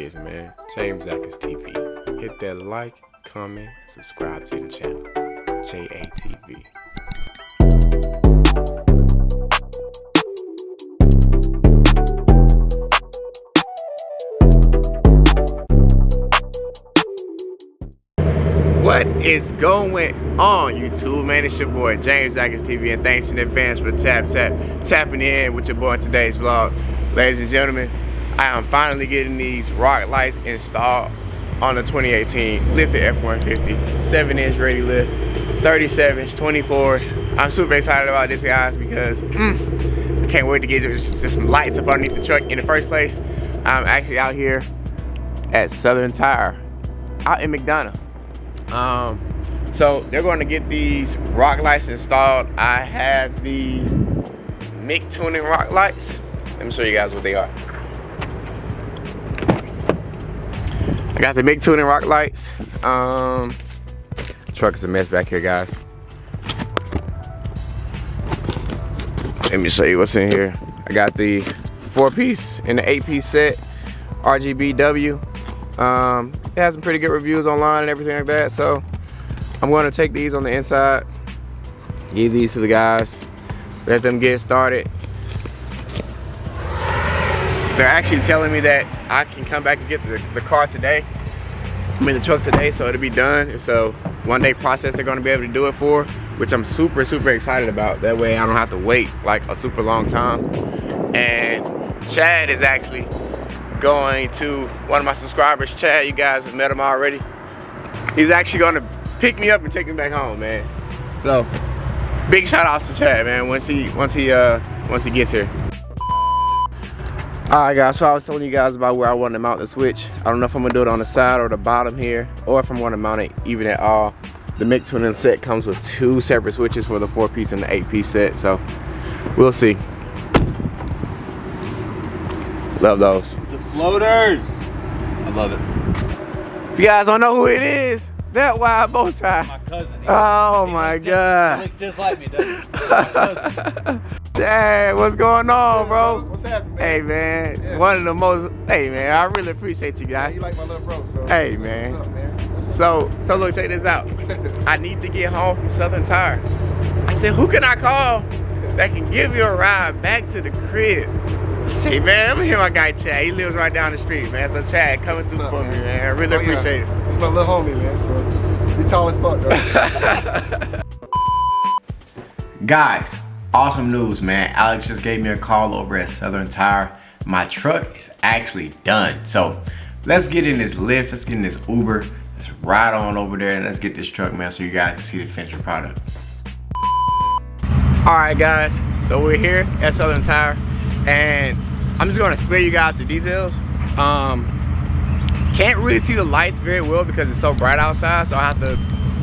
is, man. JamesAtkinsTv. Hit that like, comment, and subscribe to the channel. JATV. What is going on, YouTube, man? It's your boy JamesAtkinsTv, and thanks in advance for tapping in with your boy in today's vlog. Ladies and gentlemen, I am finally getting these rock lights installed on the 2018 lifted F150 7-inch ready lift, 37s, 24s. I'm super excited about this, guys, because I can't wait to get just some lights up underneath the truck. In the first place, I'm actually out here at Southern Tire out in McDonough. So they're going to get these rock lights installed. I have the Mictuning Rock Lights. Let me show you guys what they are. I got the Mictuning Rock Lights. Truck is a mess back here, guys. Let me show you what's in here. I got the 4-piece and the 8-piece set, RGBW. It has some pretty good reviews online and everything like that, so I'm going to take these on the inside, give these to the guys, let them get started. They're actually telling me that I can come back and get the car today. I'm in the truck today, so it'll be done. So one-day process they're going to be able to do it for, which I'm super excited about. That way I don't have to wait like a super long time. And Chad is actually going to one of my subscribers. Chad, you guys have met him already. He's actually going to pick me up and take me back home, man. So big shout out to Chad, man, once he gets here. Alright, guys, so I was telling you guys about where I want to mount the switch. I don't know if I'm gonna do it on the side or the bottom here, or if I'm gonna mount it even at all. The Mictuning set comes with 2 separate switches for the 4-piece and the 8-piece set, so we'll see. Love those. The floaters. I love it. If you guys don't know who it is, that wide bow tie. My cousin. Oh my God. He looks just like me, doesn't he? My cousin. Dang, what's going on, bro? What's happening, man? Hey, man. Yeah. One of the most. Hey, man. I really appreciate you guys. Yeah, you like my little bro, so. Hey, man. What's up, man? That's what's So look, check this out. I need to get home from Southern Tire. I said, who can I call that can give you a ride back to the crib? I say, man, let me hear my guy Chad. He lives right down the street, man. So Chad, coming through for me, man. I really appreciate it. It's my little homie, man. So, you tall as fuck, though. Guys, awesome news, man. Alex just gave me a call over at Southern Tire. My truck is actually done. So let's get in this Lyft, let's get in this Uber, let's ride on over there and let's get this truck, man, so you guys can see the finished product. All right, guys, so we're here at Southern Tire, and I'm just gonna spare you guys the details. Can't really see the lights very well because it's so bright outside, so I have to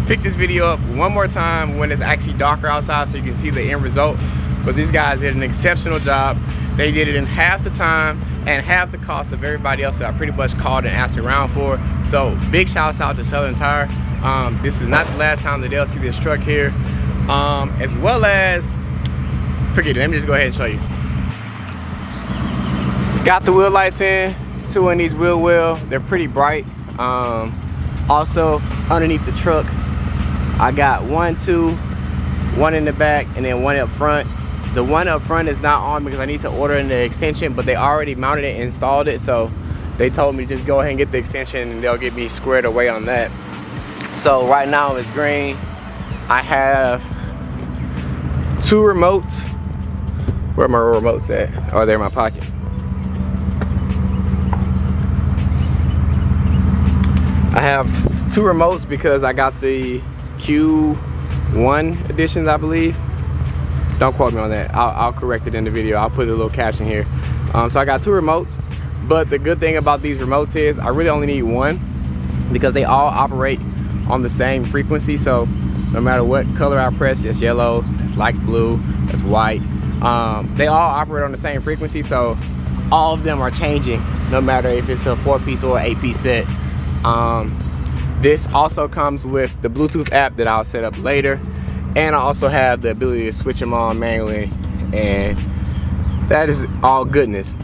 pick this video up one more time when it's actually darker outside so you can see the end result. But these guys did an exceptional job. They did it in half the time and half the cost of everybody else that I pretty much called and asked around for. So big shouts out to Southern Tire. This is not the last time that they'll see this truck here. As well as, forget it, let me just go ahead and show you. Got the wheel lights in, 2 in these wheel well. They're pretty bright. Also underneath the truck, I got 1, 2, 1 in the back, and then 1 up front. The 1 up front is not on because I need to order in the extension, but they already mounted it and installed it, so they told me just go ahead and get the extension and they'll get me squared away on that. So right now it's green. I have 2 remotes. Where are my remotes at? Oh, they're in my pocket. I have 2 remotes because I got the Q1 editions, I believe. Don't quote me on that. I'll correct it in the video. I'll put a little caption here. So I got 2 remotes, but the good thing about these remotes is I really only need 1 because they all operate on the same frequency. So no matter what color I press, it's yellow, it's light blue, it's white. They all operate on the same frequency, so all of them are changing no matter if it's a 4-piece or 8-piece set. This also comes with the Bluetooth app that I'll set up later, and I also have the ability to switch them on manually, and that is all goodness.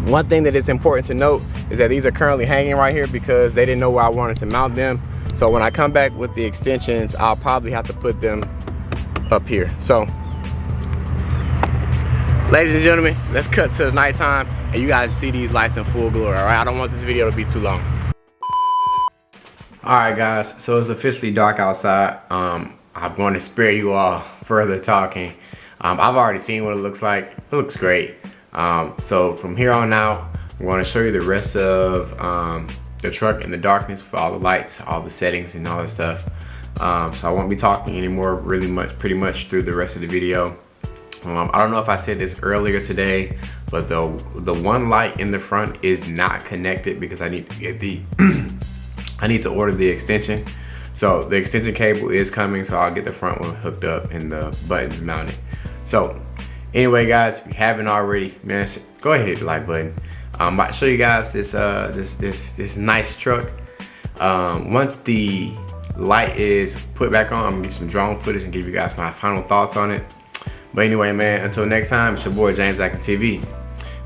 One thing that is important to note is that these are currently hanging right here because they didn't know where I wanted to mount them. So when I come back with the extensions, I'll probably have to put them up here. So, ladies and gentlemen, let's cut to the nighttime and you guys see these lights in full glory, all right? I don't want this video to be too long. All right, guys, so it's officially dark outside. I'm going to spare you all further talking. I've already seen what it looks like. It looks great. So from here on out, I'm going to show you the rest of the truck in the darkness with all the lights, all the settings and all that stuff. So I won't be talking anymore pretty much through the rest of the video. I don't know if I said this earlier today, but the one light in the front is not connected because I need to get the I need to order the extension. So the extension cable is coming, so I'll get the front one hooked up and the buttons mounted. So anyway, guys, if you haven't already, man, go ahead, hit the like button. I'm about to show you guys this this nice truck. Once the light is put back on, I'm gonna get some drone footage and give you guys my final thoughts on it. But anyway, man, until next time, it's your boy JamesAtkinsTv.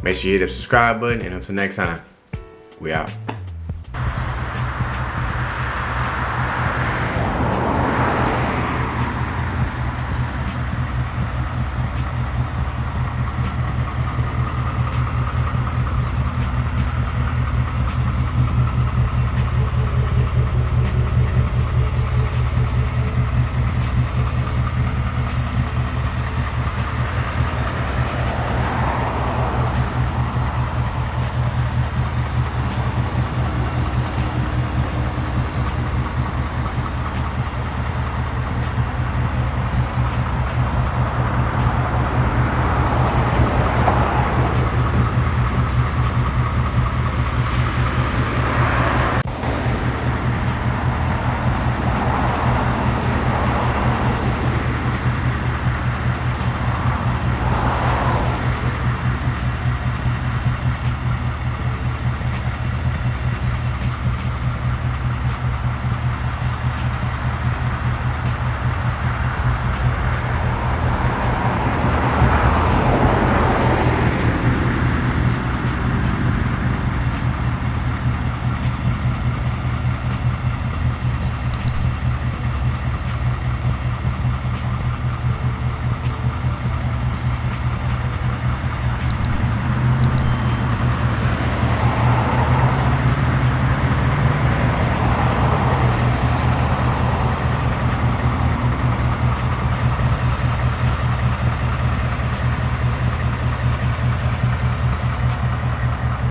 Make sure you hit the subscribe button, and until next time, we out.